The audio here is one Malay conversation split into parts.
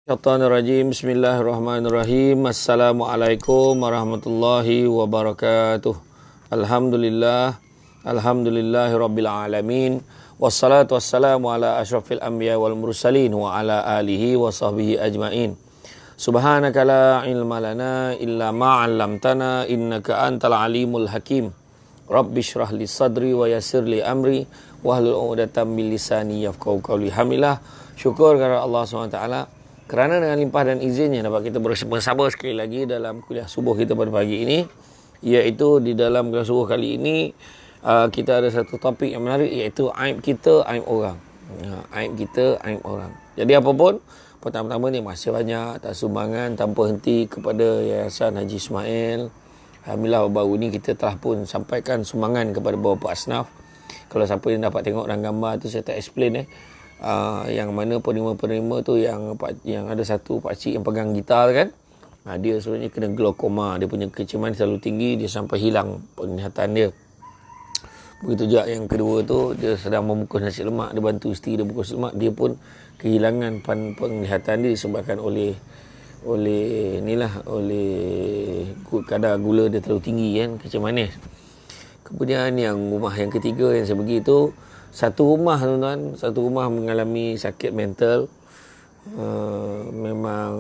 Syaitanirrajim. Bismillahirrahmanirrahim. Assalamualaikum warahmatullahi wabarakatuh. Alhamdulillah. Alhamdulillahi rabbil alamin. Wassalatu wassalamu ala asyrafil anbiya wal mursalin wa ala alihi wa sahbihi ajmain. Subhanaka la ilma lana illa ma 'allamtana innaka antal alimul hakim. Rabbi shrah li sadri wa yassir li amri wahlul 'uqdatam min lisani yafqahu qawli. Alhamdulillah, syukur kepada Allah SWT kerana dengan limpah dan izinnya dapat kita bersama sekali lagi dalam kuliah subuh kita pada pagi ini, iaitu di dalam kuliah subuh kali ini kita ada satu topik yang menarik, iaitu aib kita, aib orang. Aib kita, aib orang. Jadi apapun, pertama-tama ni masih banyak tak sumbangan tanpa henti kepada Yayasan Haji Ismail. Alhamdulillah baru ni kita telah pun sampaikan sumbangan kepada beberapa asnaf. Kalau siapa yang dapat tengok dalam gambar tu, saya tak explain yang mana penerima-penerima tu yang ada satu pakcik yang pegang gitar kan. Dia sebenarnya kena glaukoma, dia punya keceman selalu tinggi, dia sampai hilang penglihatan dia. Begitu juga yang kedua tu, dia sedang membungkus nasi lemak, dia bantu isteri dia bungkus lemak, dia pun kehilangan penglihatan dia disebabkan oleh kadar gula dia terlalu tinggi kan, kecil manis. Kemudian yang rumah yang ketiga yang saya pergi tu, satu rumah mengalami sakit mental. Memang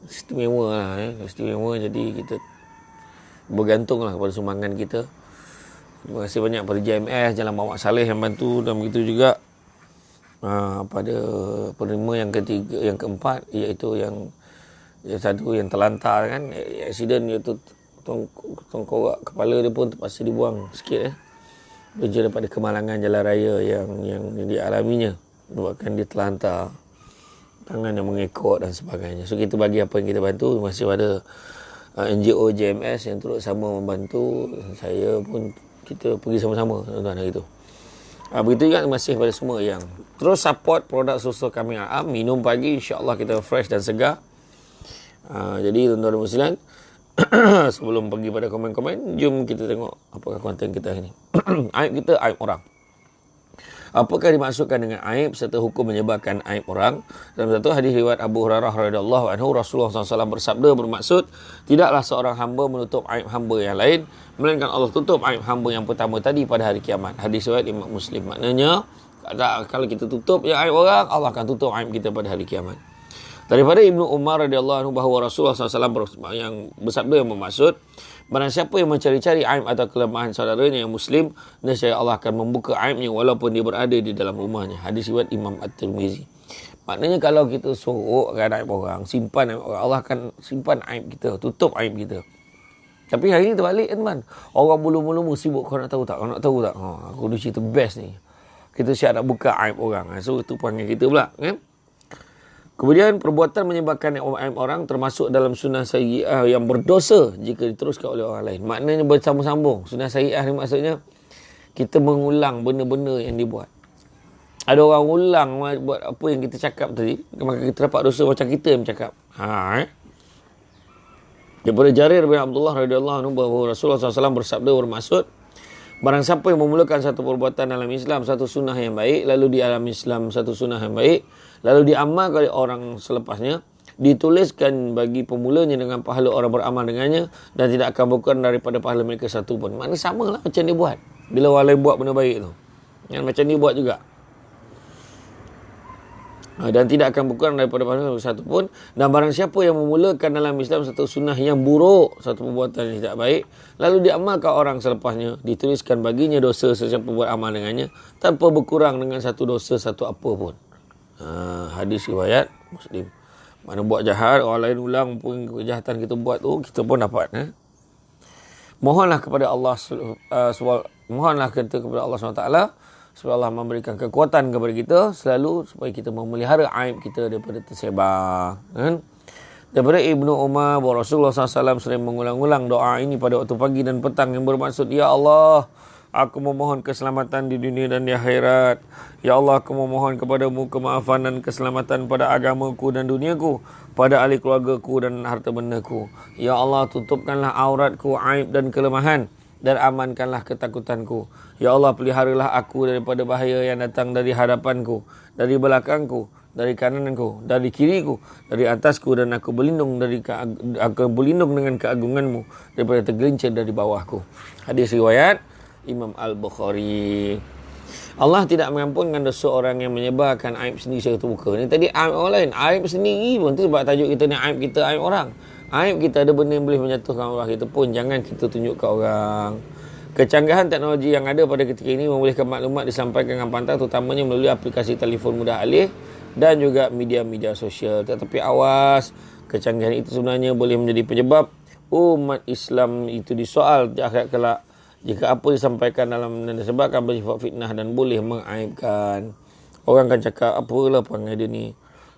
istimewa lah, istimewa. Jadi kita bergantung lah kepada sumbangan kita. Terima kasih banyak pada JMS, Jalan Muhammad Saleh yang bantu, dan begitu juga pada penerima yang ketiga, yang keempat, iaitu yang satu yang terlantar kan, aksiden iaitu tongkorak kepala dia pun terpaksa dibuang sikit Berja daripada kemalangan jalan raya yang dialaminya, menyebabkan dia terlantar, tangan yang mengekor dan sebagainya. So kita bagi apa yang kita bantu. Terima kasih pada NGO JMS yang turut sama membantu. Saya pun, kita pergi sama-sama tuan-tuan hari itu. Begitu juga terima kasih kepada semua yang terus support produk susu kami Am. Minum pagi, insya-Allah kita fresh dan segar. Jadi tuan-tuan dan muslimin, sebelum pergi pada komen-komen, jom kita tengok apakah konten kita hari ini. Aib kita, aib orang. Apakah dimaksudkan dengan aib serta hukum menyebarkan aib orang? Dalam satu hadis riwayat Abu Hurairah radhiyallahu anhu, Rasulullah SAW bersabda, bermaksud, tidaklah seorang hamba menutup aib hamba yang lain, melainkan Allah tutup aib hamba yang pertama tadi pada hari kiamat. Hadis riwayat Imam Muslim. Maknanya, kalau kita tutup yang aib orang, Allah akan tutup aib kita pada hari kiamat. Daripada Ibnu Umar radhiyallahu anhu bahawa Rasulullah SAW yang bersabda yang bermaksud, barang siapa yang mencari-cari aib atau kelemahan saudaranya yang Muslim, nescaya Allah akan membuka aibnya walaupun dia berada di dalam rumahnya. Hadis riwayat Imam At-Tirmizi. Maknanya kalau kita sorokkan aib orang, simpan aib orang, Allah akan simpan aib kita, tutup aib kita. Tapi hari ini terbalik teman. Orang mula-mula sibuk, kau nak tahu tak? Aku ada cerita best ni. Kita siap nak buka aib orang. So itu panggil kita pula kan. Kemudian perbuatan menyebarkan aib orang termasuk dalam sunnah sayyi'ah yang berdosa jika diteruskan oleh orang lain. Maknanya bersambung-sambung. Sunnah sayyi'ah ni maksudnya kita mengulang benda-benda yang dibuat. Ada orang ulang buat apa yang kita cakap tadi, maka kita dapat dosa macam kita yang bercakap. Daripada Jarir bin Abdullah radhiyallahu anhu bahawa Rasulullah SAW bersabda bermaksud, barang siapa yang memulakan satu perbuatan dalam Islam, satu sunnah yang baik, lalu di alam Islam satu sunnah yang baik, lalu diamalkan oleh orang selepasnya, dituliskan bagi pemulanya dengan pahala orang beramal dengannya, dan tidak akan berkurang daripada pahala mereka satu pun. Maknanya sama lah macam dia buat. Bila orang lain buat benda baik tu, yang macam dia buat juga. Dan tidak akan berkurang daripada pahala satu pun. Dan barang siapa yang memulakan dalam Islam satu sunnah yang buruk, satu perbuatan yang tidak baik, lalu diamalkan orang selepasnya, dituliskan baginya dosa sesiapa buat amal dengannya, tanpa berkurang dengan satu dosa satu apa pun. Hadis riwayat Muslim. Mana buat jahat, orang lain ulang pun kejahatan kita buat tu, kita pun dapat. Mohonlah kepada Allah SWT, supaya Allah memberikan kekuatan kepada kita selalu, supaya kita memelihara aib kita daripada tersebar. Daripada Ibnu Umar bahawa Rasulullah SAW sering mengulang-ulang doa ini pada waktu pagi dan petang yang bermaksud, Ya Allah, aku memohon keselamatan di dunia dan di akhirat. Ya Allah, aku memohon kepadamu kemaafan dan keselamatan pada agamaku dan duniaku, pada ahli keluargaku dan harta bendaku. Ya Allah, tutupkanlah auratku, aib dan kelemahan, dan amankanlah ketakutanku. Ya Allah, peliharalah aku daripada bahaya yang datang dari hadapanku, dari belakangku, dari kananku, dari kiriku, dari atasku, dan aku berlindung dengan keagunganmu daripada tergelincir dari bawahku. Hadis riwayat Imam Al-Bukhari. Allah tidak mengampunkan dosa orang yang menyebarkan aib sendiri secara terbuka. Ini tadi aib orang lain, aib sendiri pun. Itu sebab tajuk kita ni aib kita, aib orang. Aib kita ada benda yang boleh menjatuhkan orang kita pun jangan kita tunjuk ke orang. Kecanggihan teknologi yang ada pada ketika ini membolehkan maklumat disampaikan dengan pantas, terutamanya melalui aplikasi telefon mudah alih dan juga media-media sosial. Tetapi awas, kecanggihan itu sebenarnya boleh menjadi penyebab umat Islam itu disoal di akhirat kelak. Jika apa disampaikan dalam dan disebabkan bersifat fitnah dan boleh mengaibkan. Orang akan cakap, apalah perangai dia ni.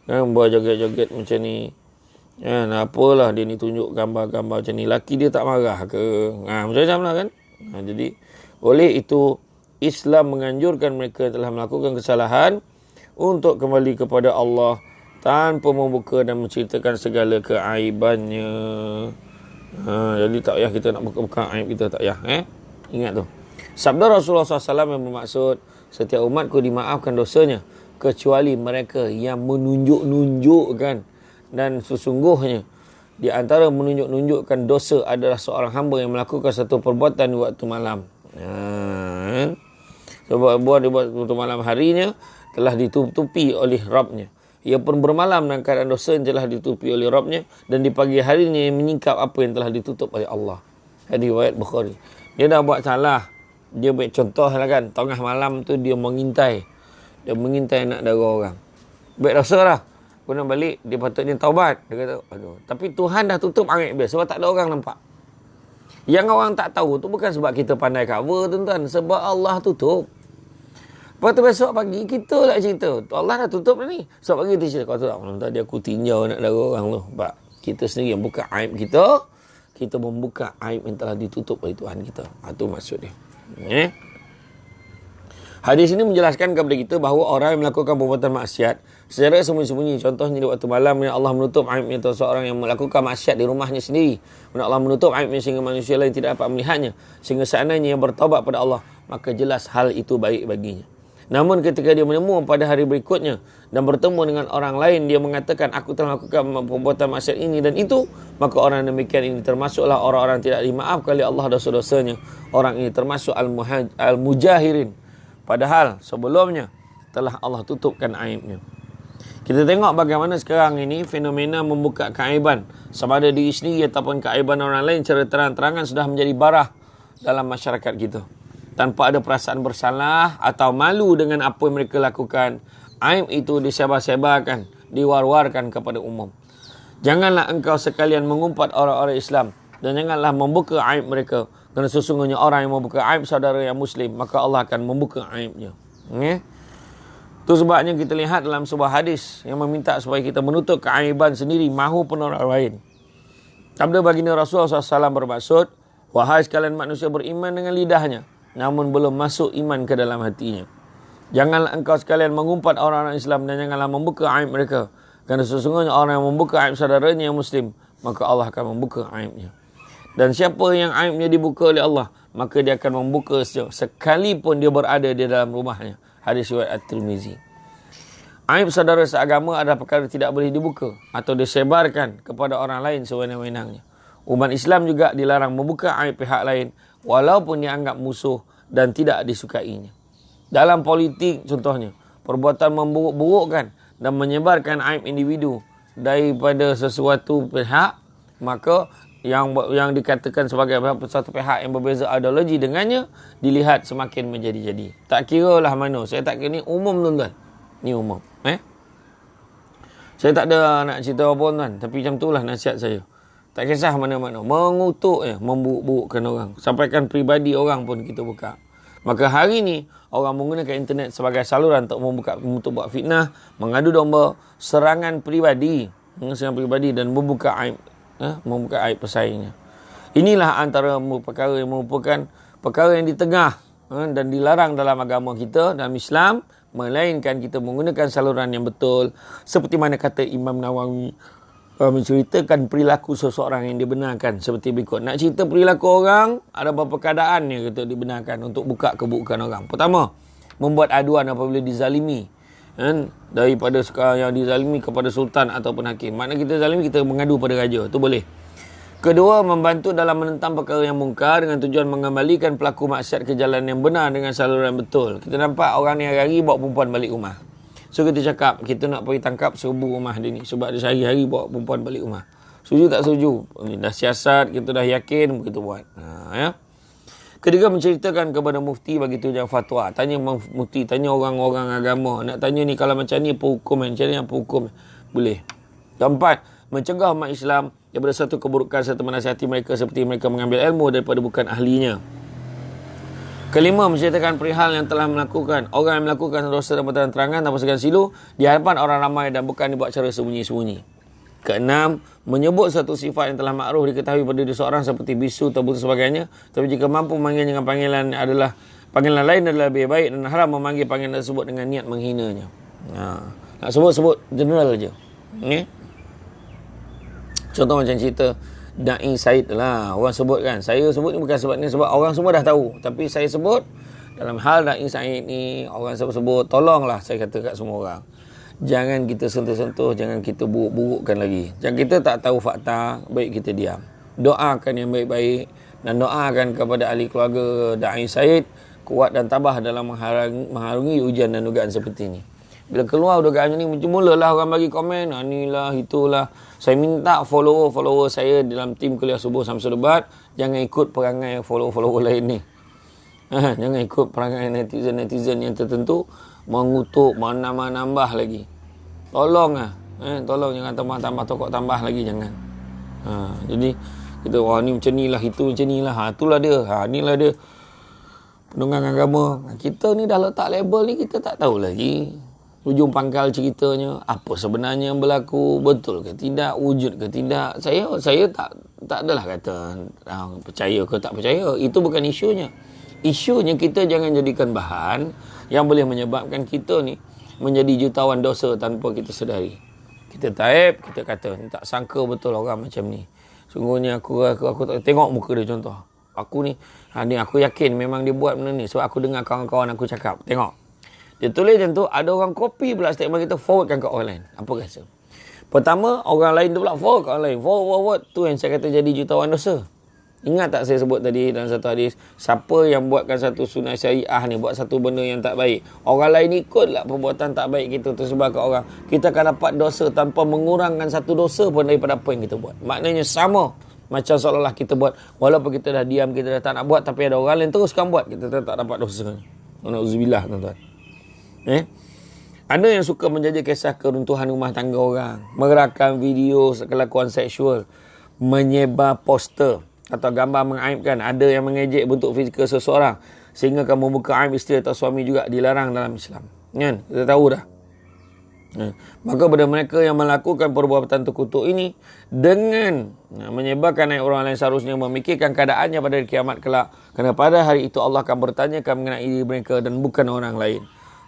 Buat joget-joget macam ni. Apalah dia ni tunjuk gambar-gambar macam ni. Laki dia tak marah ke? Macam-macam lah kan. Jadi oleh itu Islam menganjurkan mereka telah melakukan kesalahan untuk kembali kepada Allah tanpa membuka dan menceritakan segala keaibannya. Jadi tak payah kita nak buka-buka aib kita, tak payah. Ingat tu. Sabda Rasulullah SAW yang bermaksud setiap umatku dimaafkan dosanya kecuali mereka yang menunjuk-nunjukkan, dan sesungguhnya di antara menunjuk-nunjukkan dosa adalah seorang hamba yang melakukan satu perbuatan di waktu malam. Sebab di waktu malam harinya telah ditutupi oleh Rabbnya. Ia pun bermalam dalam keadaan dosa yang telah ditutupi oleh Rabbnya, dan di pagi harinya ia menyingkap apa yang telah ditutup oleh Allah. Hadis riwayat Bukhari. Dia dah buat salah. Dia buat contoh lah kan. Tengah malam tu dia mengintai. Dia mengintai nak darah orang. Buat dosa lah. Kemudian balik, dia patutnya taubat. Dia kata, aduh. Tapi Tuhan dah tutup aib dia sebab tak ada orang nampak. Yang orang tak tahu tu bukan sebab kita pandai cover, tuan-tuan. Sebab Allah tutup. Lepas tu besok pagi, kita lah cerita. Allah dah tutup dah ni. Sebab pagi kita cerita, kau tahu tak, malam tadi aku tinjau nak darah orang tu. Sebab kita sendiri yang buka aib kita. Kita membuka aib yang telah ditutup oleh Tuhan kita. Itu maksud dia. Hadis ini menjelaskan kepada kita bahawa orang yang melakukan perbuatan maksiat secara sembunyi-sembunyi, contohnya di waktu malam, Allah menutup aibnya seorang yang melakukan maksiat di rumahnya sendiri. Allah menutup aibnya sehingga manusia lain tidak dapat melihatnya. Sehingga seandainya yang bertaubat pada Allah, maka jelas hal itu baik baginya. Namun ketika dia menemu pada hari berikutnya dan bertemu dengan orang lain, dia mengatakan, aku telah melakukan perbuatan maksiat ini dan itu, maka orang demikian ini termasuklah orang-orang tidak dimaafkan oleh Allah dosa-dosanya. Orang ini termasuk al-mujahirin. Padahal sebelumnya telah Allah tutupkan aibnya. Kita tengok bagaimana sekarang ini fenomena membuka keaiban sama ada diri sendiri ataupun keaiban orang lain secara terang-terangan sudah menjadi barah dalam masyarakat kita. Tanpa ada perasaan bersalah atau malu dengan apa yang mereka lakukan, aib itu disebar-sebarkan, diwar-warkan kepada umum. Janganlah engkau sekalian mengumpat orang-orang Islam dan janganlah membuka aib mereka. Kerana sesungguhnya orang yang membuka aib saudara yang Muslim, maka Allah akan membuka aibnya. Itu sebabnya kita lihat dalam sebuah hadis yang meminta supaya kita menutup keaiban sendiri mahupun orang lain. Sabda baginda Rasulullah SAW bermaksud, wahai sekalian manusia beriman dengan lidahnya, namun belum masuk iman ke dalam hatinya. Janganlah engkau sekalian mengumpat orang-orang Islam dan janganlah membuka aib mereka. Kerana sesungguhnya orang yang membuka aib saudaranya yang Muslim, maka Allah akan membuka aibnya. Dan siapa yang aibnya dibuka oleh Allah, maka dia akan membuka sekalipun dia berada di dalam rumahnya. Hadis riwayat At-Tirmizi. Aib saudara seagama adalah perkara tidak boleh dibuka atau disebarkan kepada orang lain sewenang-wenangnya. Umat Islam juga dilarang membuka aib pihak lain walaupun dianggap musuh dan tidak disukainya. Dalam politik contohnya, perbuatan memburuk-burukkan dan menyebarkan aib individu daripada sesuatu pihak, maka yang dikatakan sebagai satu pihak yang berbeza ideologi dengannya dilihat semakin menjadi-jadi. Tak kira lah mana. Saya tak kira, ni umum tuan-tuan. Ni umum. Saya tak ada nak cerita apa tuan, tapi macam itulah nasihat saya. Tak kisah mana-mana. Mengutuk memburuk-burukkan orang. Sampaikan pribadi orang pun kita buka. Maka hari ni orang menggunakan internet sebagai saluran untuk buat fitnah, mengadu domba, serangan pribadi dan membuka aib pesaingnya. Inilah antara perkara yang merupakan perkara yang di tengah dan dilarang dalam agama kita, dalam Islam, melainkan kita menggunakan saluran yang betul. Seperti mana kata Imam Nawawi, menceritakan perilaku seseorang yang dibenarkan seperti berikut. Nak cerita perilaku orang, ada beberapa keadaan yang kita dibenarkan untuk buka keburukan orang. Pertama, membuat aduan apabila dizalimi. kan, daripada sekarang yang dizalimi kepada sultan ataupun hakim. Maknanya kita zalimi, kita mengadu pada raja, tu boleh. Kedua, membantu dalam menentang perkara yang mungkar dengan tujuan mengembalikan pelaku maksiat ke jalan yang benar dengan saluran yang betul. Kita nampak orang ni hari-hari bawa perempuan balik rumah. So kita cakap, kita nak pergi tangkap serbu rumah dia ni sebab dia sehari-hari bawa perempuan balik rumah. Setuju tak setuju? Ini dah siasat, kita dah yakin, kita buat. Ya. Ketiga, menceritakan kepada mufti bagi tujuan fatwa. Tanya mufti, tanya orang-orang agama. Nak tanya ni kalau macam ni apa hukum, macam ni apa hukum. Boleh. Keempat, mencegah umat Islam daripada satu keburukan serta menasihati mereka seperti mereka mengambil ilmu daripada bukan ahlinya. Kelima, menceritakan perihal yang telah melakukan. Orang yang melakukan dosa dan terang-terangan tanpa segan silu di hadapan orang ramai dan bukan dibuat cara sembunyi-sembunyi. Keenam, menyebut satu sifat yang telah makruh diketahui pada diri seorang seperti bisu, tabu dan sebagainya. Tapi jika mampu memanggil dengan panggilan lain adalah lebih baik dan haram memanggil panggilan tersebut dengan niat menghinanya. Nak sebut-sebut general je. Okay? Contoh macam cerita Da'i Said lah. Orang sebut kan. Saya sebut ni bukan sebab ni, sebab orang semua dah tahu. Tapi saya sebut dalam hal Da'i Said ni, orang sebut, tolonglah saya kata kat semua orang. Jangan kita sentuh-sentuh, jangan kita buruk-burukkan lagi. Jangan kita tak tahu fakta, baik kita diam. Doakan yang baik-baik dan doakan kepada ahli keluarga Da'i Said kuat dan tabah dalam mengharungi ujian dan dugaan seperti ini. Bila keluar dugaan ni, mulalah orang bagi komen, inilah, itulah. Saya minta follower saya dalam tim Kuliah Subuh Samsul Debat, jangan ikut perangai follower lain ni. Jangan ikut perangai netizen yang tertentu, mengutuk, menambah lagi. Tolong tolong jangan tambah tokok tambah lagi, jangan. Jadi kita ni macam nilah, itu macam nilah. Itulah dia. Inilah dia penunggang agama. Kita ni dah letak label ni, kita tak tahu lagi ujung pangkal ceritanya, apa sebenarnya yang berlaku, betul ke tidak, wujud ke tidak. Saya tak adalah kata percaya ke tak percaya. Itu bukan isunya. Isunya kita jangan jadikan bahan yang boleh menyebabkan kita ni menjadi jutawan dosa tanpa kita sedari. Kita taib, kita kata tak sangka betul orang macam ni. Sungguhnya aku tak tengok muka dia contoh. Aku ni aku yakin memang dia buat benda ni sebab aku dengar kawan-kawan aku cakap. Tengok. Dia tulis macam tu, ada orang copy pula statement kita, forwardkan ke orang lain. Apa rasa? Pertama, orang lain tu pula forward ke orang lain. Forward. Tu yang saya kata jadi jutawan dosa. Ingat tak saya sebut tadi dalam satu hadis, siapa yang buatkan satu sunnah syariah ni, buat satu benda yang tak baik, orang lain ikutlah perbuatan tak baik kita tersebar ke orang, kita akan dapat dosa tanpa mengurangkan satu dosa pun daripada apa yang kita buat. Maknanya sama macam seolah-olah kita buat, walaupun kita dah diam, kita dah tak nak buat, tapi ada orang lain teruskan buat, kita tak dapat dosa. Na'udzubillah, tuan-tuan. Ada yang suka menjajah kisah keruntuhan rumah tangga orang, merakam video kelakuan seksual, menyebar poster atau gambar mengaibkan. Ada yang mengejek bentuk fizikal seseorang sehingga akan membuka aib isteri atau suami juga dilarang dalam Islam. Kan? Kita tahu dah. Maka pada mereka yang melakukan perbuatan terkutuk ini dengan menyebarkan aib orang lain, seharusnya memikirkan keadaannya pada hari kiamat kelak, kerana pada hari itu Allah akan bertanyakan mengenai diri mereka dan bukan orang lain.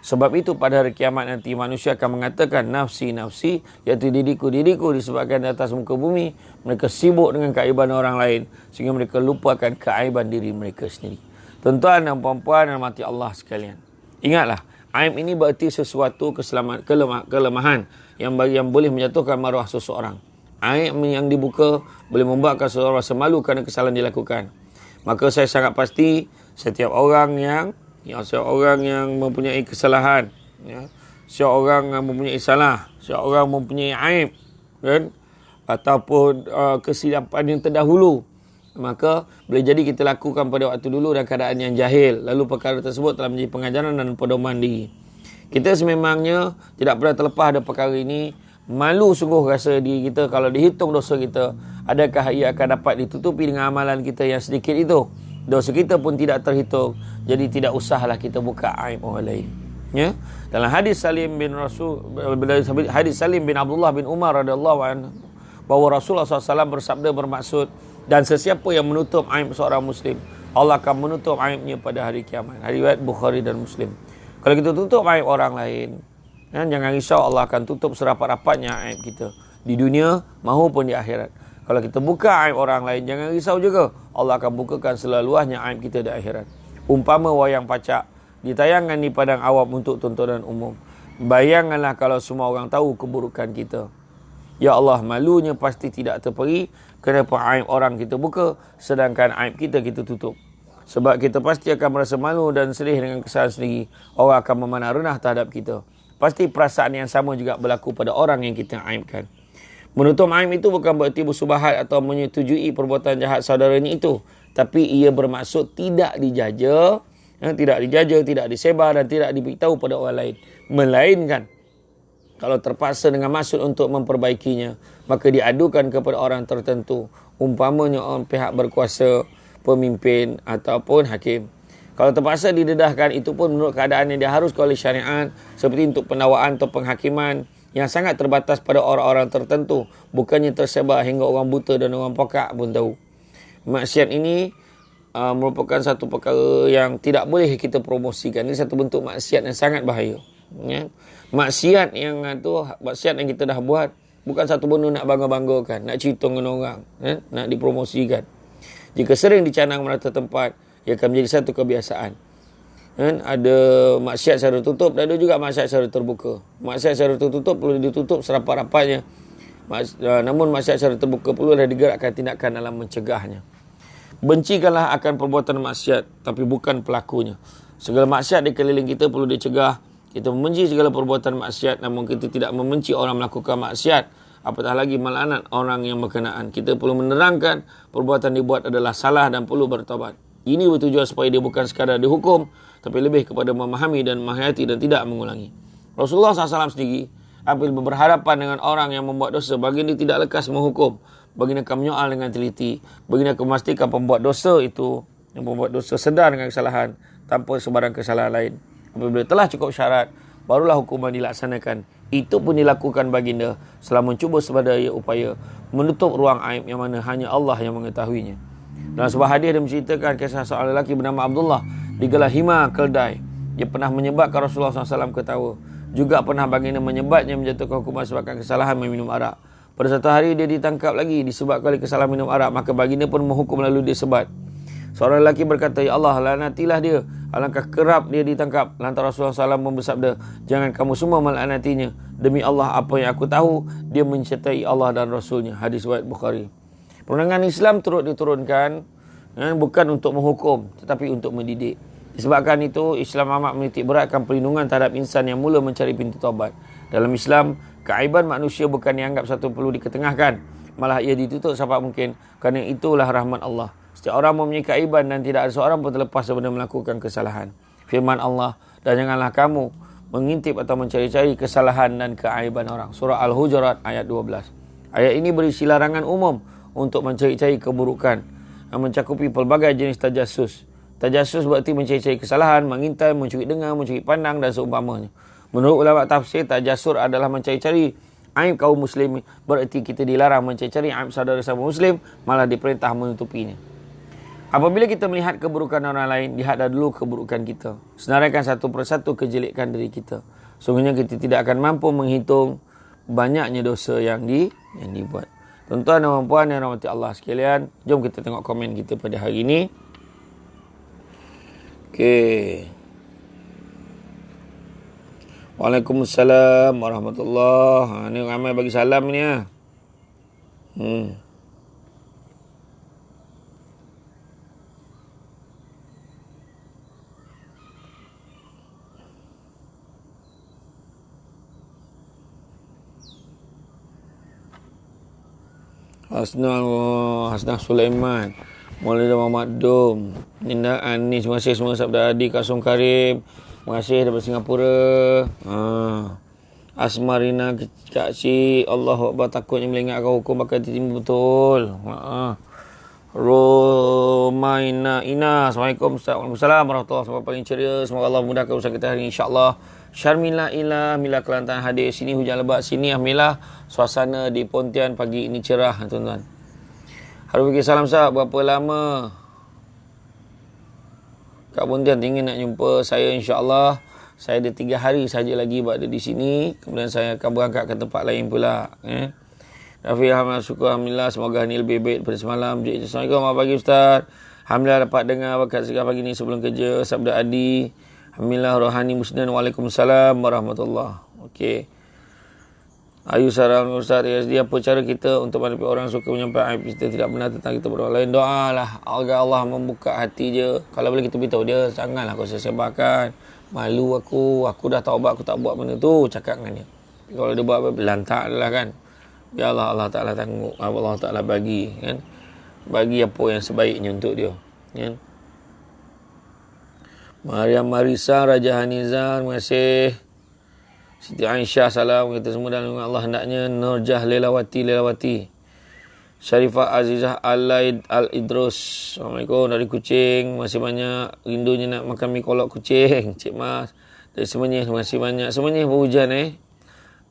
Sebab itu pada hari kiamat nanti manusia akan mengatakan nafsi, nafsi, iaitu diriku, diriku, disebabkan di atas muka bumi mereka sibuk dengan keaiban orang lain sehingga mereka lupakan keaiban diri mereka sendiri. Tuan-tuan dan puan-puan dan mati Allah sekalian, ingatlah, aib ini berarti sesuatu kelemahan yang boleh menjatuhkan maruah seseorang. Aib yang dibuka boleh membuatkan seseorang rasa malu kerana kesalahan dilakukan. Maka saya sangat pasti setiap orang yang mempunyai kesalahan, seorang yang mempunyai salah, seorang mempunyai aib, kan, ataupun kesilapan yang terdahulu, maka boleh jadi kita lakukan pada waktu dulu dalam keadaan yang jahil, lalu perkara tersebut telah menjadi pengajaran dan pedoman diri. Kita sememangnya tidak pernah terlepas dari perkara ini. Malu sungguh rasa diri kita kalau dihitung dosa kita, adakah ia akan dapat ditutupi dengan amalan kita yang sedikit itu? Dosa kita pun tidak terhitung. Jadi tidak usahlah kita buka aib orang lain. Ya? Dalam hadis Salim bin Abdullah bin Umar radhiyallahu anhu, bahawa Rasulullah SAW bersabda bermaksud, dan sesiapa yang menutup aib seorang Muslim, Allah akan menutup aibnya pada hari kiamat. Riwayat Bukhari dan Muslim. Kalau kita tutup aib orang lain, jangan risau, Allah akan tutup serapat-rapatnya aib kita di dunia maupun di akhirat. Kalau kita buka aib orang lain, jangan risau juga, Allah akan bukakan selaluahnya aib kita di akhirat. Umpama wayang pacak ditayangkan di padang awam untuk tontonan umum, Bayangkanlah kalau semua orang tahu keburukan kita. Ya Allah, malunya pasti tidak terperi. Kenapa aib orang kita buka, sedangkan aib kita tutup. Sebab kita pasti akan merasa malu dan sedih dengan kesalahan sendiri. Orang akan memandang rendah terhadap kita. Pasti perasaan yang sama juga berlaku pada orang yang kita aibkan. Menutup aib itu bukan bererti bersubahat atau menyetujui perbuatan jahat saudaranya itu. Tapi ia bermaksud tidak dijaja, tidak disebar dan tidak diberitahu pada orang lain. Melainkan, kalau terpaksa dengan maksud untuk memperbaikinya, maka diadukan kepada orang tertentu. Umpamanya orang pihak berkuasa, pemimpin ataupun hakim. Kalau terpaksa didedahkan, itu pun menurut keadaan yang diharuskan oleh syariat, seperti untuk pendakwaan atau penghakiman yang sangat terbatas pada orang-orang tertentu, bukannya tersebar hingga orang buta dan orang pokak pun tahu. Maksiat ini merupakan satu perkara yang tidak boleh kita promosikan. Ini satu bentuk maksiat yang sangat bahaya. Ya. Maksiat yang kita dah buat bukan satu benda nak bangga-banggakan, nak cerita dengan orang, nak dipromosikan. Jika sering dicanang merata tempat, ia akan menjadi satu kebiasaan. Ada maksiat secara tertutup dan ada juga maksiat secara terbuka. Maksiat secara tertutup perlu ditutup serapat-rapatnya. Namun maksiat secara terbuka perlu ada digerakkan tindakan dalam mencegahnya. Bencikanlah akan perbuatan maksiat, tapi bukan pelakunya. Segala maksiat di keliling kita perlu dicegah. Kita membenci segala perbuatan maksiat, namun kita tidak membenci orang melakukan maksiat. Apatah lagi melaknat orang yang berkenaan. Kita perlu menerangkan perbuatan dibuat adalah salah dan perlu bertobat. Ini bertujuan supaya dia bukan sekadar dihukum, tapi lebih kepada memahami dan menghayati dan tidak mengulangi. Rasulullah SAW sendiri apabila berhadapan dengan orang yang membuat dosa, baginda tidak lekas menghukum. Baginda akan menyoal dengan teliti. Baginda akan memastikan pembuat dosa itu, yang membuat dosa sedar dengan kesalahan tanpa sebarang kesalahan lain. Apabila telah cukup syarat, barulah hukuman dilaksanakan. Itu pun dilakukan baginda setelah mencuba sebadaya upaya menutup ruang aib yang mana hanya Allah yang mengetahuinya. Dalam sebuah hadis dia menceritakan kisah seorang lelaki bernama Abdullah digelar Hima Keldai. Dia pernah menyebabkan Rasulullah SAW ketawa. Juga pernah baginda menyebabnya menjatuhkan hukuman sebabkan kesalahan meminum arak. Pada satu hari dia ditangkap lagi disebabkan oleh kesalahan minum arak. Maka baginda pun menghukum lalu dia sebat. Seorang lelaki berkata, "Ya Allah, laknatilah dia. Alangkah kerap dia ditangkap." Lantas Rasulullah SAW bersabda, "Jangan kamu semua melaknatinya. Demi Allah, apa yang aku tahu, dia mencintai Allah dan Rasulnya." Hadis riwayat Bukhari. Perundangan Islam turut diturunkan bukan untuk menghukum, tetapi untuk mendidik. Disebabkan itu, Islam amat menitik beratkan perlindungan terhadap insan yang mula mencari pintu taubat. Dalam Islam, keaiban manusia bukan dianggap satu perlu diketengahkan. Malah ia ditutup sedapat mungkin, kerana itulah rahmat Allah. Setiap orang mempunyai keaiban dan tidak ada seorang pun terlepas daripada melakukan kesalahan. Firman Allah, "Dan janganlah kamu mengintip atau mencari-cari kesalahan dan keaiban orang." Surah Al-Hujurat ayat 12. Ayat ini berisi larangan umum untuk mencari-cari keburukan yang mencakupi pelbagai jenis tajassus. Tajassus berarti mencari-cari kesalahan, mengintai, mencuri dengar, mencuri pandang dan seumpamanya. Menurut ulama tafsir, tajasur adalah mencari-cari aib kaum muslim. Berarti kita dilarang mencari-cari aib saudara-saudara muslim, malah diperintah menutupinya. Apabila kita melihat keburukan orang lain, lihatlah dulu keburukan kita. Senaraikan satu persatu kejelekan diri kita. Sungguhnya kita tidak akan mampu menghitung banyaknya dosa yang dibuat. Tuan-tuan dan puan yang rahmati Allah sekalian, jom kita tengok komen kita pada hari ini. Okey. Waalaikumsalam warahmatullahi. Ni ramai bagi salam ni ah. Hasnah Sulaiman, Maulida Muhammad Dom, Ninda Anis, terima kasih semua Sabda Adi, Kasum Karim, terima kasih daripada Singapura. Asmarina Kak Cik, Allahu Akbar, takutnya melengahkan hukum bakal ditimbul betul. Romaina Ina, Assalamualaikum warahmatullahi wabarakatuh. Paling ceria, semoga Allah mudahkan usaha kita hari ini insya-Allah. Syarmila Ila Mila Kelantan hadir sini, hujan lebat sini. Alhamdulillah suasana di Pontian pagi ini cerah tuan-tuan. Harus bagi salam sah, berapa lama kat Pontian ingin nak jumpa saya insya-Allah. Saya ada 3 hari saja lagi berada di sini, kemudian saya akan berangkat ke tempat lain pula. Rafi, alhamdulillah, syukur, alhamdulillah, semoga hari ini lebih baik daripada semalam. Assalamualaikum, selamat pagi Ustaz. Alhamdulillah dapat dengar bakat segar pagi ni sebelum kerja. Sabda Adi, alhamdulillah rohani musnad. Waalaikumsalam warahmatullahi Okey. Ayu Sarah Ustaz ASD, apa cara kita untuk menghadapi orang suka menyampaikan aib kita tidak benar tentang kita berdua lain? Doalah agar Allah membuka hati je. Kalau boleh kita beritahu dia, janganlah kau sebarkan. Malu aku dah taubat, aku tak buat benda tu, cakap dengan dia. Tapi kalau dia buat belantak adalah kan. Ya Allah Ta'ala tanggung, Allah Ta'ala bagi kan. Bagi apa yang sebaiknya untuk dia. Kan? Mariam Marisa, Raja Hanizar, terima kasih. Siti Aisyah, salam kita semua dalam Allah hendaknya. Nurjah Lelawati. Syarifah Azizah Al-Idrus, Assalamualaikum dari Kuching. Masih banyak rindunya nak makan mi kolok Kuching. Cik Mas dari Semenyih, terima kasih banyak. Semenyih berhujan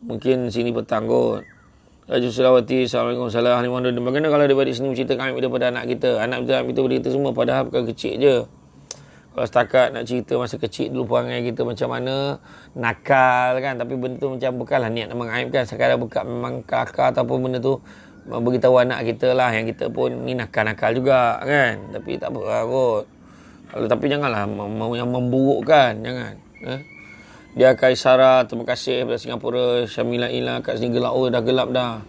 mungkin sini petang kot. Raja Sulawati, Assalamualaikum. Salam ahli wanda. Bagaimana kalau adik-adik sini menceritakan aib daripada anak kita? Anak kita berita semua padahal bukan kecil je. Kalau setakat nak cerita masa kecil dulu perangai kita macam mana, nakal kan, tapi benda tu macam bukanlah niat nak mengaibkan, sekadar bukan memang kakak ataupun benda tu beritahu anak kita lah yang kita pun ni nakal-nakal juga kan, tapi tak apa kot. Kalau tapi janganlah yang memburukkan, jangan. Dia Kaisara, terima kasih daripada Singapura. Syamila Ila kat sini gelap, dah gelap dah.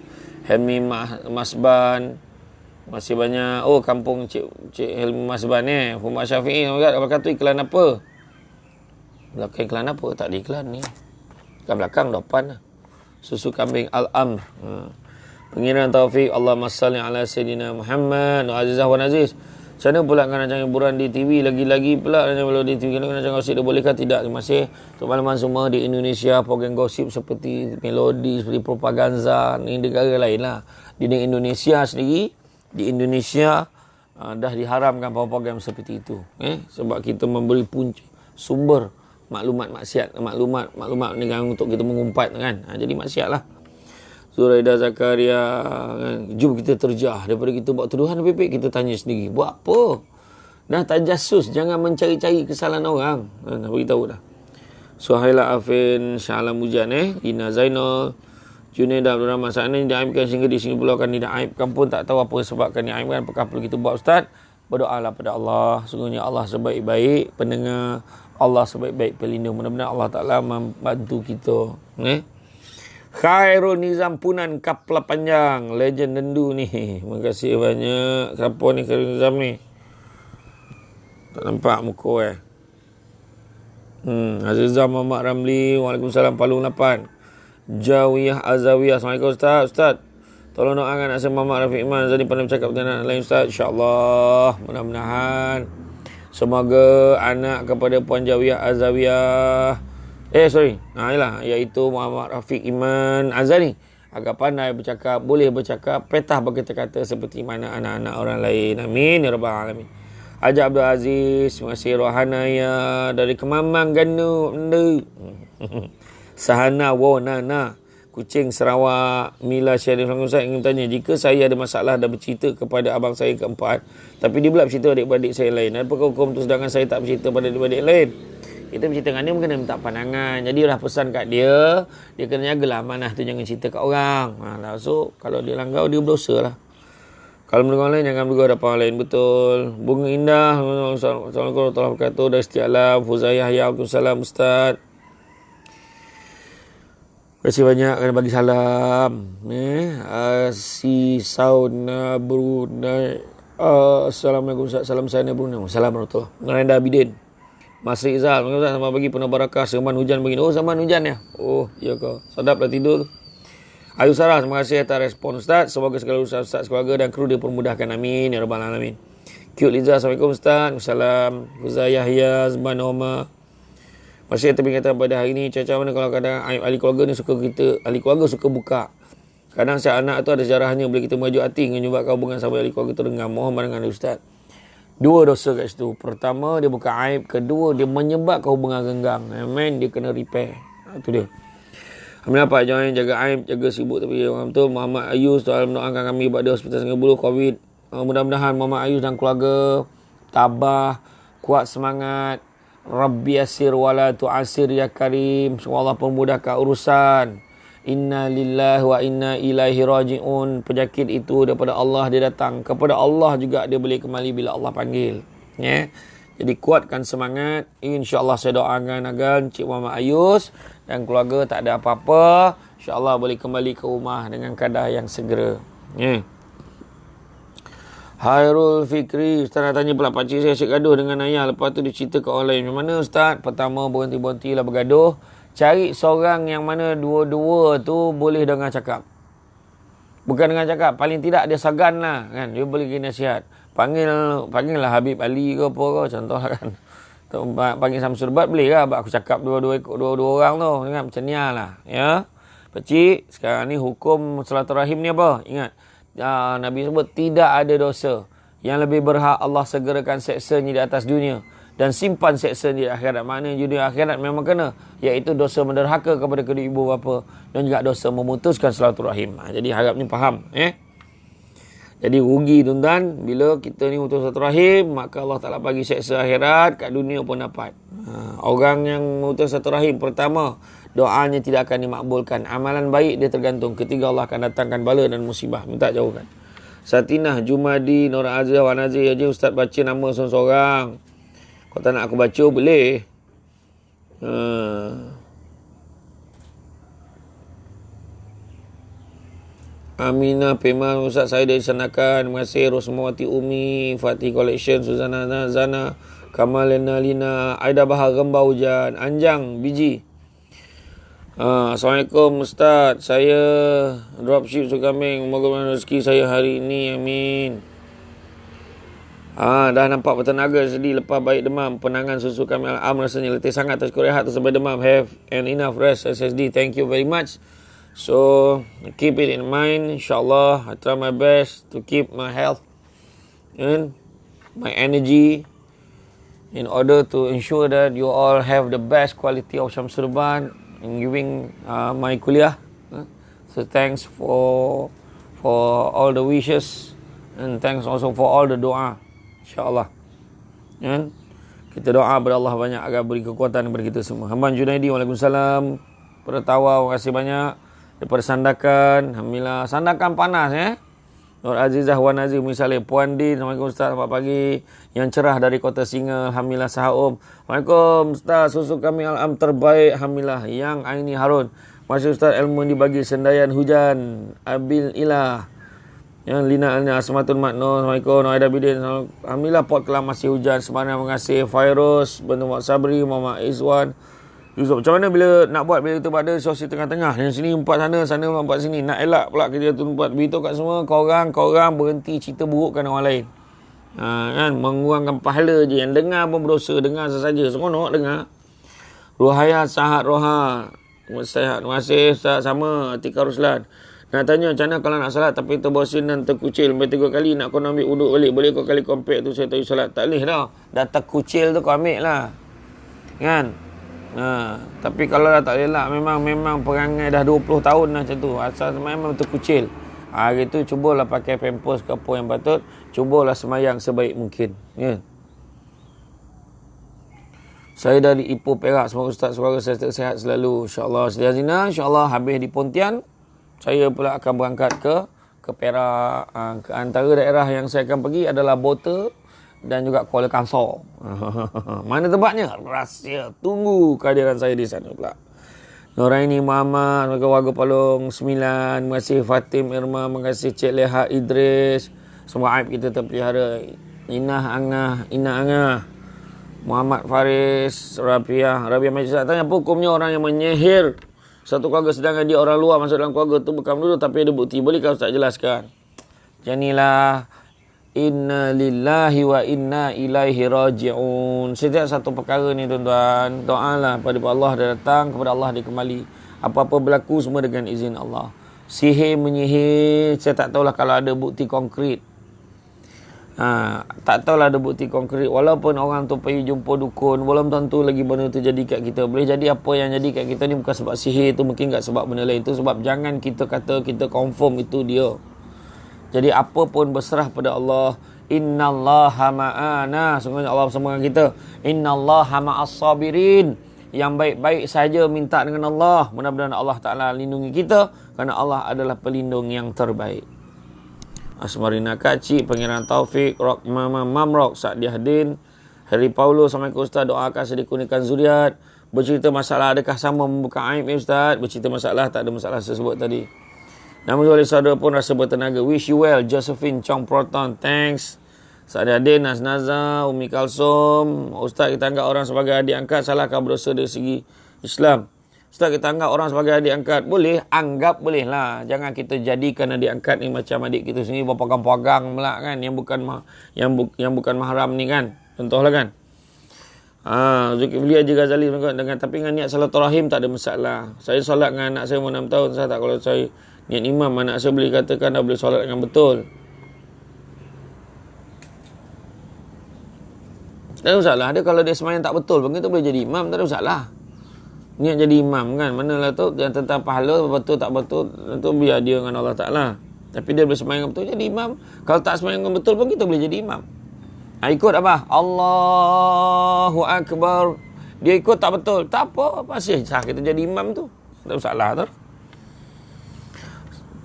Helmi Masban, masih banyak. Kampung Cik Helmi Masban Fumat Syafi'i. Belakang tu iklan apa? Belakang iklan apa? Tak ada iklan ni. Kat belakang depan lah. Susu kambing Al-Amr. Pengiran Taufik, Allahumma salli ala Sayyidina Muhammad. Azizah wa Aziz. Macam mana pula kan rancang hiburan di TV? Lagi-lagi pula rancang hiburan di TV. Rancang gosip dia bolehkah tidak? Terima kasih. Untuk malaman semua di Indonesia, program gosip seperti Melodi, seperti Propaganza, ni negara lain lah. Di Indonesia sendiri, di Indonesia dah diharamkan program seperti itu. Sebab kita memberi sumber maklumat maksiat, maklumat dengan untuk kita mengumpat kan. Jadi maksiat lah. Zuraida Zakaria kan? Jom kita terjah daripada kita buat tuduhan pepek, kita tanya sendiri buat apa. Dah tajasus, jangan mencari-cari kesalahan orang. Beritahu dah. Suhaila Afin Syalam Hujan Lina Zainal Junaid Abdul Rahman, saat ini diaibkan sehingga di sini pula akan diaibkan pun tak tahu apa sebabkan diaibkan. Apakah perlu kita buat Ustaz? Berdoalah pada Allah. Sungguhnya Allah sebaik-baik pendengar, Allah sebaik-baik pelindung. Mudah-mudahan Allah Ta'ala membantu kita. Khairul Nizam Punan, Kapla Panjang, legend dendu ni. Terima kasih banyak. Siapa ni Khairul Nizam ni? Tak nampak muka Azizah Muhammad Ramli, Waalaikumsalam, Palung 8. Jawiyah Azawiyah, Assalamualaikum Ustaz. Tolong doakan anak saya Muhammad Rafiq Iman Zani pandai bercakap dengan anak lain Ustaz. InsyaAllah, mudah-mudahan semoga anak kepada Puan Jawiyah Azawiyah iaitu Muhammad Rafiq Iman Azani agar pandai bercakap, boleh bercakap, petah berkata-kata seperti mana anak-anak orang lain. Amin ya rabbal alamin. Haji Abdul Aziz, terima kasih. Rohanaya dari Kemamang Ganu Sahana Wonana Kuching Sarawak. Mila Syarif Ustaz ingin tanya, jika saya ada masalah dan bercerita kepada abang saya keempat, tapi dia pula bercerita adik-beradik saya lain, apakah hukum tu sedangkan saya tak bercerita pada adik-beradik lain? Kita bercerita dengan dia mungkin dia minta pandangan. Jadi dah pesan kat dia kena jagalah amanah tu, jangan cerita kat orang. So kalau dia langgar, dia berdosa lah. Kalau mendengar orang lain, jangan berdoa depan orang lain. Betul. Bunga Indah, Assalamualaikum warahmatullahi wabarakatuh. Dari Setialam, Fuzayah, ya Waalaikumsalam Ustaz. Terima kasih banyak kerana bagi salam. Sauna Brunei. Assalamualaikum Ustaz. Salam saya Brunei. Assalamualaikum warahmatullahi wabarakatuh. Ngarenda Abidin. Mas Rizal, Ustaz, sama bagi penuh barakah. Zaman hujan begini. Zaman hujan ya? Ya kau. Sedaplah tidur. Ayu Sarah, terima kasih atas respon Ustaz. Semoga segala usaha Ustaz, keluarga dan kru dipermudahkan. Amin ya rabbal alamin. Cute Liza, Assalamualaikum Ustaz. Waalaikumsalam. Huzah Yahya, Zban Omar. Masih tapi kata pada hari ni, macam mana kalau kadang ahli keluarga ni ahli keluarga suka buka. Kadang si anak tu ada sejarahnya, boleh kita mengajuk hati menyebabkan hubungan sampai ahli keluarga tu renggang. Mohon pandangan Ustaz. Dua dosa kat situ. Pertama, dia buka aib. Kedua, dia menyebabkan hubungan renggang. Amen, dia kena repair. Itu dia. Amin apa? Jangan jaga aib, jaga sibuk. Tapi orang betul. Muhammad Ayus, Tuhan mendoakan kami pada Hospital Singapura COVID. Mudah-mudahan Muhammad Ayus dan keluarga tabah, kuat semangat. Rabbi yasir wala tu'asir ya karim. Semoga Allah permudahkan urusan. Inna lillahi wa inna ilaihi raji'un. Penyakit itu daripada Allah dia datang. Kepada Allah juga dia boleh kembali bila Allah panggil. Jadi kuatkan semangat. InsyaAllah saya doakan agar Cik Muhammad Ayus dan keluarga tak ada apa-apa, insya-Allah boleh kembali ke rumah dengan keadaan yang segera. Hairul Fikri, Ustaz nak tanya pula, pakcik saya asyik gaduh dengan ayah, lepas tu dia cerita ke orang lain. Macam mana Ustaz? Pertama, berhenti-berhentilah bergaduh. Cari seorang yang mana dua-dua tu boleh dengar cakap. Bukan dengar cakap, paling tidak dia segan lah kan. Dia boleh kena nasihat. Panggillah Habib Ali ke apa ke, contoh lah kan. Panggil Samsul Bat boleh ke? Aku cakap dua-dua orang tu. Ingat macam ni lah. Ya. Pakcik, sekarang ni hukum silaturahim ni apa? Ingat. Nabi sebut tidak ada dosa yang lebih berhak Allah segerakan seksanya di atas dunia dan simpan seksa di akhirat. Maknanya dunia akhirat memang kena, iaitu dosa menderhaka kepada kedua ibu bapa dan juga dosa memutuskan silaturahim. Jadi harapnya faham. Jadi rugi tuan-tuan bila kita ni putus silaturahim, maka Allah Taala bagi seksa akhirat, kat dunia pun dapat. Orang yang putus silaturahim, pertama, doanya tidak akan dimakbulkan. Amalan baik dia tergantung. Ketiga, Allah akan datangkan bala dan musibah. Minta jauhkan. Satinah, Jumadi, Nur Azizah, Wan Aziz. Aja Ustaz baca nama seorang-seorang. Kalau tak nak aku baca, boleh. Aminah, Peman, Ustaz saya dari Sanakan. Terima kasih. Rosmawati Umi, Fatih Collection, Suzana Zana, Kamalena Lina, Aida Bahar, Rembau Hujan, Anjang, Biji. Assalamualaikum Ustaz, saya dropship Sukambing, moga rezeki saya hari ini, amin. Dah nampak bertenaga sedih lepas baik demam, penangan susu kami Al-Am rasanya letih sangat, tak cukup rehat sampai demam. Have an enough rest SSD, thank you very much. So keep it in mind, insyaAllah I try my best to keep my health and my energy in order to ensure that you all have the best quality of Syamsul Ban in giving my kuliah. So thanks for all the wishes and thanks also for all the doa, insyaAllah. Kita doa kepada Allah banyak agar beri kekuatan kepada kita semua. Hamban Junaidi, Waalaikumsalam. Pertawa, terima kasih banyak. Daripada Sandakan, alhamdulillah. Sandakan panas Nur Azizah, Wan Aziz, misalnya Puan Din, Assalamualaikum Ustaz, selamat pagi. Yang cerah dari Kota Singa, alhamdulillah. Sahaum, Assalamualaikum Ustaz, susu kami Al-Am terbaik, alhamdulillah. Yang Aini Harun, masih Ustaz, ilmu dibagi sendayan hujan, Abil Ilah. Yang Lina Alina, Asmatul Makno, Assalamualaikum. Aida Bidin, alhamdulillah. Port Kelam masih hujan, sebenarnya mengasih. Fairuz, Bentu Mak Sabri, Muhammad Izwan, Yusuf. Macam mana bila nak buat bila kita berada sosial tengah-tengah, yang sini empat sana empat sini, nak elak pula kerja tu empat. Beritahu kat semua korang berhenti cerita burukkan orang lain. Kan mengurangkan pahala je. Yang dengar pun berdosa, dengar sesaja, seronok dengar. Ruhayat Sahat Roha, sehat. Terima kasih Ustaz. Sama Atika Ruslan. Nak tanya macam mana kalau nak salat tapi terbosan dan terkucil sampai 3 kali, nak kau ambil uduk balik, boleh kau kali compare tu saya tahu salat? Tak boleh dah. Dah terkucil tu kau ambil lah. Kan? Tapi kalau dah tak elak, memang perangai dah 20 tahun dah macam tu, asal memang terkucil. Hari tu cubalah pakai pampers ke apa yang patut, cubalah semayang sebaik mungkin. Saya dari Ipoh Perak, semoga Ustaz suara saya sihat selalu, insyaAllah. Sedia zina, insyaAllah habis di Pontian, saya pula akan berangkat ke Perak. Antara daerah yang saya akan pergi adalah Bota dan juga Kuala Kangsar. Mana tempatnya? Rahsia. Tunggu kehadiran saya di sana pula. Noraini Muhammad, warga Palong 9. Terima kasih Fatim Irma. Terima kasih Cik Leha Idris. Semua aib kita terpelihara. Ina Angah. Muhammad Faris. Rabiah Majlis. Tanya apa hukumnya orang yang menyihir satu keluarga sedangkan dia orang luar masuk dalam keluarga tu bukan dulu tapi ada bukti. Bolehkah Ustaz jelaskan? Janilah. Inna lillahi wa inna ilaihi raji'un. Setiap satu perkara ni tuan-tuan, doalah pada Allah dia datang, kepada Allah dia kembali. Apa-apa berlaku semua dengan izin Allah. Sihir menyihir, saya tak tahulah kalau ada bukti konkret. Tak tahulah ada bukti konkret. Walaupun orang tu pergi jumpa dukun, belum tentu lagi benda tu jadi kat kita. Boleh jadi apa yang jadi kat kita ni bukan sebab sihir tu, mungkin kat sebab benda lain. Itu sebab jangan kita kata kita confirm itu dia. Jadi apa pun berserah pada Allah. Innallaha ma'ana. Sungguhnya Allah bersama dengan kita. Innallaha ma'as sabirin. Yang baik-baik saja minta dengan Allah. Mudah-mudahan Allah Ta'ala lindungi kita. Kerana Allah adalah pelindung yang terbaik. Asmarina Kacik, Pangeran Taufik, Rock Mama Mamrok, Sa'diah Din, Harry Paulo, Assalamualaikum Ustaz. Doakan sedikunikan zuriat. Bercerita masalah adakah sama membuka aib Ustaz? Bercerita masalah, tak ada masalah sebut tadi. Nama oleh saudara pun rasa bertenaga. Wish you well, Josephine Chong Proton. Thanks. Saadadin, Naznaza, Umi Kalsum. Ustaz, kita anggap orang sebagai adik angkat, salahkah berdosa dari segi Islam? Ustaz, kita anggap orang sebagai adik angkat. Boleh, anggap boleh lah. Jangan kita jadikan adik angkat ni macam adik kita sendiri berpegang-pegang pula kan, yang bukan mahram ni kan. Contohlah kan. Zulkifli Haji Ghazali dengan tapi dengan niat silaturahim tak ada masalah. Saya solat dengan anak saya umur 6 tahun, saya tak, kalau saya niat imam, anak saya boleh katakan dah boleh solat dengan betul. Tak ada masalah. Dia kalau dia sembahyang tak betul pun kita boleh jadi imam, tak ada masalah. Niat jadi imam kan, manalah tu yang tentang pahala betul tak betul, itu biar dia dengan Allah Ta'ala. Tapi dia boleh sembahyang betul jadi imam. Kalau tak sembahyang betul pun kita boleh jadi imam. Ikut apa? Allahu Akbar. Dia ikut tak betul, tak apa, masih sah kita jadi imam tu. Tak ada masalah tu.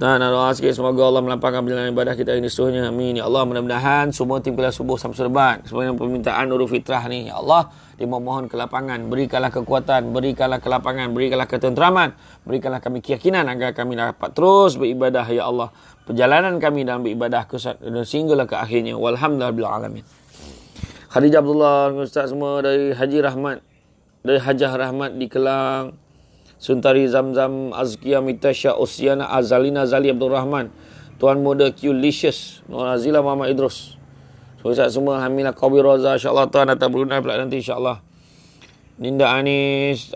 Dan doa sikit semoga Allah melapangkan perjalanan ibadah kita ini seterusnya. Amin. Ya Allah, mudah-mudahan semua tim kelas subuh sampai serbat. Sebenarnya permintaan Nurul Fitrah ni. Ya Allah, dia memohon kelapangan. Berikanlah kekuatan, berikanlah kelapangan, berikanlah ketenteraman. Berikanlah kami keyakinan agar kami dapat terus beribadah. Ya Allah, perjalanan kami dalam beribadah sehinggalah ke akhirnya. Walhamdulillahirrahmanirrahim. Khadijah Abdullah, Ustaz semua dari Haji Rahmat, dari Hajah Rahmat di Kelang. Suntari Zamzam, Azkia Mitasha, Ossiana Azalina Zali Abdul Rahman, Tuan Muda Q Licious, Nur Azila Muhammad Idrus. Ustaz semua Hamilah Qawi Roza, insyaAllah Tuan datang Brunei pula nanti insyaAllah. Ninda Anis,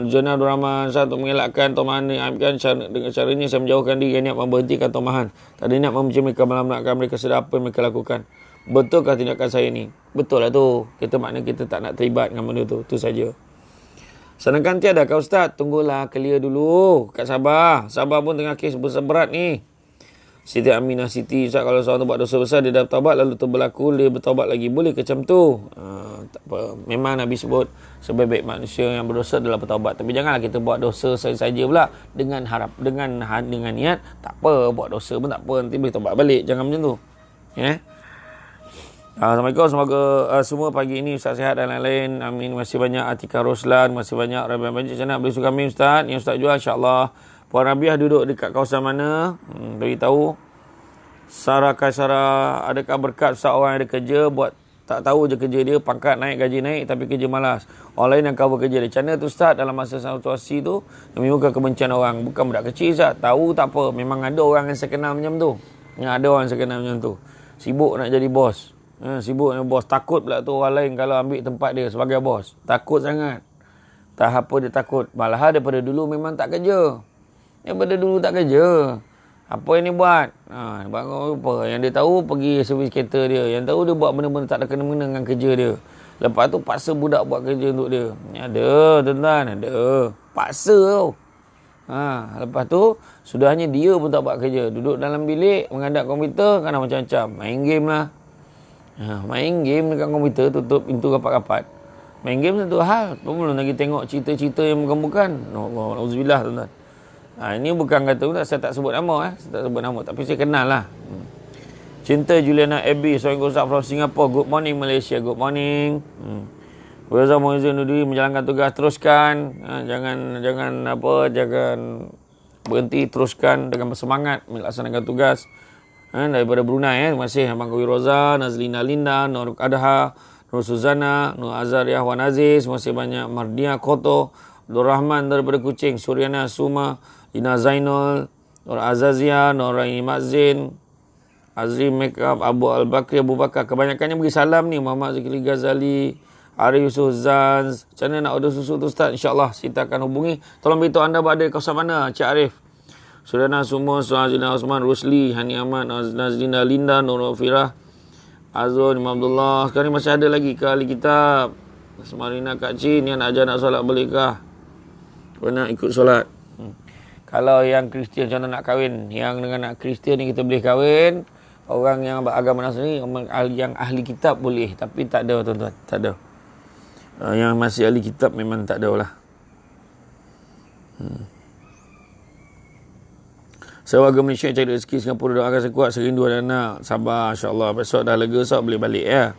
Zona Abdul Rahman, saya untuk mengelakkan tomahan ni, dengan cara ini saya menjauhkan diri, niat memberhentikan tomahan. Tak ada niat membenci mereka, melaknatkan mereka, sedar apa yang mereka lakukan. Betulkah tindakan saya ni? Betul lah tu. Makna kita tak nak terlibat dengan benda tu. Itu saja. Sedangkan tiada kau Ustaz, tunggulah clear dulu kat Sabah. Sabah pun tengah kes berat ni. Siti Aminah Siti, Ustaz, kalau seorang tu buat dosa besar, dia dah bertaubat lalu berlaku, dia bertaubat lagi, boleh ke macam tu? Tak apa. Memang Nabi sebut sebaik-baik manusia yang berdosa adalah bertaubat. Tapi janganlah kita buat dosa saja pula dengan niat tak apa, buat dosa pun tak apa, nanti boleh taubat balik. Jangan macam tu. Ya. Assalamualaikum, semoga semua pagi ini Ustaz sihat dan lain-lain. Amin. Masih banyak Atika Roslan, masih banyak Rabiah Banjir. Saya nak beli suka kami Ustaz, yang Ustaz jual insya-Allah. Puan Rabiah duduk dekat kawasan mana? Beritahu. Sarah Kaisara, adakah berkat seorang yang ada kerja buat tak tahu je kerja dia, pangkat naik, gaji naik tapi kerja malas. Orang lain yang cover kerja dia. Macam mana tu Ustaz dalam masa situasi tu menimbulkan kebencian orang? Bukan budak kecil Ustaz, tahu tak apa. Memang ada orang yang saya kenal macam tu. Ada orang yang saya kenal macam tu. Sibuk nak jadi bos. Sibuk dengan bos. Takut pula tu orang lain kalau ambil tempat dia sebagai bos. Takut sangat. Tak apa dia takut. Malah daripada dulu memang tak kerja. Daripada dulu tak kerja. Apa yang dia buat? Buat apa? Yang dia tahu pergi servis kereta dia. Yang tahu dia buat benda-benda tak ada kena-mena dengan kerja dia. Lepas tu paksa budak buat kerja untuk dia. Ada tuan-tuan. Ada. Paksa tau. Lepas tu sudahnya dia pun tak buat kerja. Duduk dalam bilik menghadap komputer. Kan macam-macam. Main game lah. Main game dekat komputer, tutup pintu rapat-rapat. Main game satu hal. Belum lagi tengok cerita-cerita yang bukan-bukan. Alhamdulillah tuan-tuan. Ini bukan kata saya tak sebut nama. Saya tak sebut nama. Tapi saya kenal lah. Cinta Juliana Abby, Assalamualaikum Ustaz from Singapore. Good morning Malaysia. Good morning. Reza Mohizin Nudi menjalankan tugas, teruskan. Jangan berhenti, teruskan dengan bersemangat melaksanakan tugas. Daripada Brunei, terima kasih Abang Kawi Roza, Nazlina Linda, Nur Adha, Nur Suzana, Nur Azariah Wan Aziz, masih banyak Mardia Koto, Abdul Rahman daripada Kuching, Suryana Suma, Ina Zainul, Nur Azazia, Nur Raini Mazin, Azri Makeup, Abu Al-Bakri, Abu Bakar. Kebanyakannya bagi salam ni, Muhammad Zikri Ghazali, Arif Yusuf Zanz. Macam mana nak order susu tu Ustaz? InsyaAllah kita akan hubungi. Tolong beritahu anda berada di kawasan mana, Cik Arif. Sudana semua, Suhazina Osman, Rusli, Hani Ahmad, Nazlina Linda, Nur Firah, Azrul, Imam Abdullah. Sekarang ni masih ada lagi ke ahli kitab. Semarina Kak Cin, yang nak ajar nak solat bolehkah? Kau nak ikut solat. Kalau yang Kristian contoh nak kahwin, yang dengan nak Kristian ni kita boleh kahwin. Orang yang beragama Nasrani, yang ahli kitab boleh. Tapi tak ada tuan-tuan, tak ada. Yang masih ahli kitab memang tak ada lah. Saya warga Malaysia cari rezeki Singapura, doakan saya kuat, serindu ada anak. Sabar insya-Allah. Besok dah lega, besok boleh balik ya.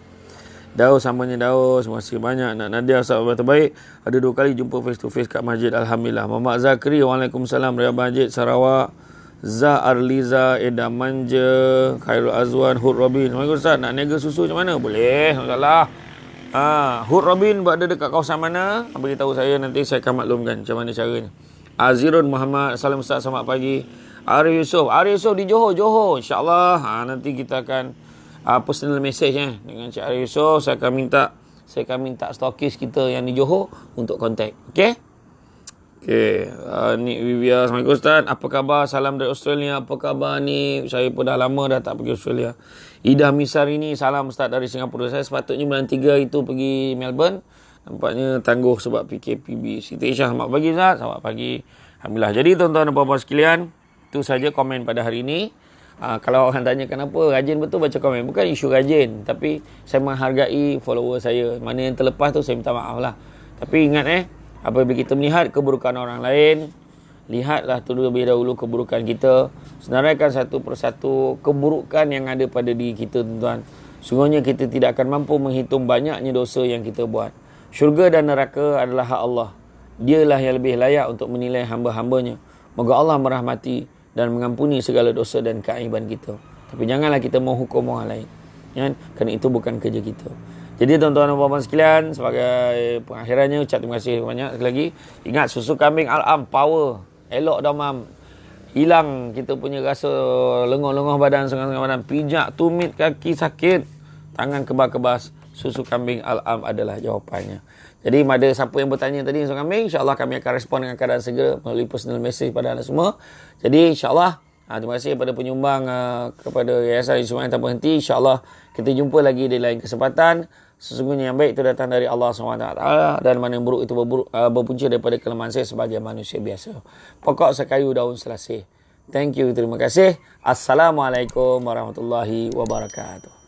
Daus samanya Daus. Terima kasih banyak. Nak Nadia sahabat terbaik. Ada 2 kali jumpa face to face kat masjid. Alhamdulillah. Muhammad Zakri. Waalaikumsalam. Riyad Masjid Sarawak. Zah Arliza. Eda Manja. Khairul Azwan. Hud Robin. Assalamualaikum Ustaz. Nak niaga susu macam mana? Boleh. Masalah. Hud Robin berada dekat kawasan mana? Beritahu saya, nanti saya akan maklumkan macam mana caranya. Azirun Muhammad. Salam Ustaz. Selamat pagi. Arif Yusof di Johor. InsyaAllah. Nanti kita akan personal message dengan Cik Arif Yusof. Saya akan minta stokis kita yang di Johor untuk kontak. Okey? Okey. Ni Vivia. Assalamualaikum Ustaz. Apa khabar? Salam dari Australia. Apa khabar ni? Saya pun dah lama dah tak pergi Australia. Ida Misar ini. Salam Ustaz dari Singapura. Saya sepatutnya bulan 3 itu pergi Melbourne. Nampaknya tangguh sebab PKPB. Siti Isyah. Selamat pagi Ustaz. Selamat pagi. Alhamdulillah. Jadi tuan-tuan dan puan-puan sekalian, itu saja komen pada hari ini. Kalau orang tanya kenapa rajin betul baca komen, bukan isu rajin, tapi saya menghargai follower saya. Mana yang terlepas tu saya minta maaf lah. Tapi ingat apabila kita melihat keburukan orang lain, lihatlah terlebih dahulu keburukan kita. Senaraikan satu persatu keburukan yang ada pada diri kita, tuan-tuan. Sungguhnya kita tidak akan mampu menghitung banyaknya dosa yang kita buat. Syurga dan neraka adalah hak Allah. Dialah yang lebih layak untuk menilai hamba-hambanya. Moga Allah merahmati dan mengampuni segala dosa dan keaiban kita. Tapi janganlah kita menghukum orang lain. Kerana itu bukan kerja kita. Jadi tuan-tuan dan puan-puan sekalian, sebagai pengakhirannya, ucap terima kasih banyak sekali lagi. Ingat, susu kambing Al-Am power. Elok demam. Hilang kita punya rasa lenguh-lenguh badan, sengang-sengang badan. Pijak, tumit, kaki sakit, tangan kebas-kebas. Susu kambing Al-Am adalah jawapannya. Jadi ada siapa yang bertanya tadi susu kambing, insyaAllah kami akan respon dengan keadaan segera melalui personal message pada anda semua. Jadi insyaAllah, terima kasih kepada penyumbang kepada Yayasan Ismail Tanpa Henti. InsyaAllah kita jumpa lagi di lain kesempatan. Sesungguhnya yang baik itu datang dari Allah SWT, dan mana yang buruk itu berpunca daripada kelemahan saya sebagai manusia biasa. Pokok sekayu daun selasih. Thank you, terima kasih. Assalamualaikum warahmatullahi wabarakatuh.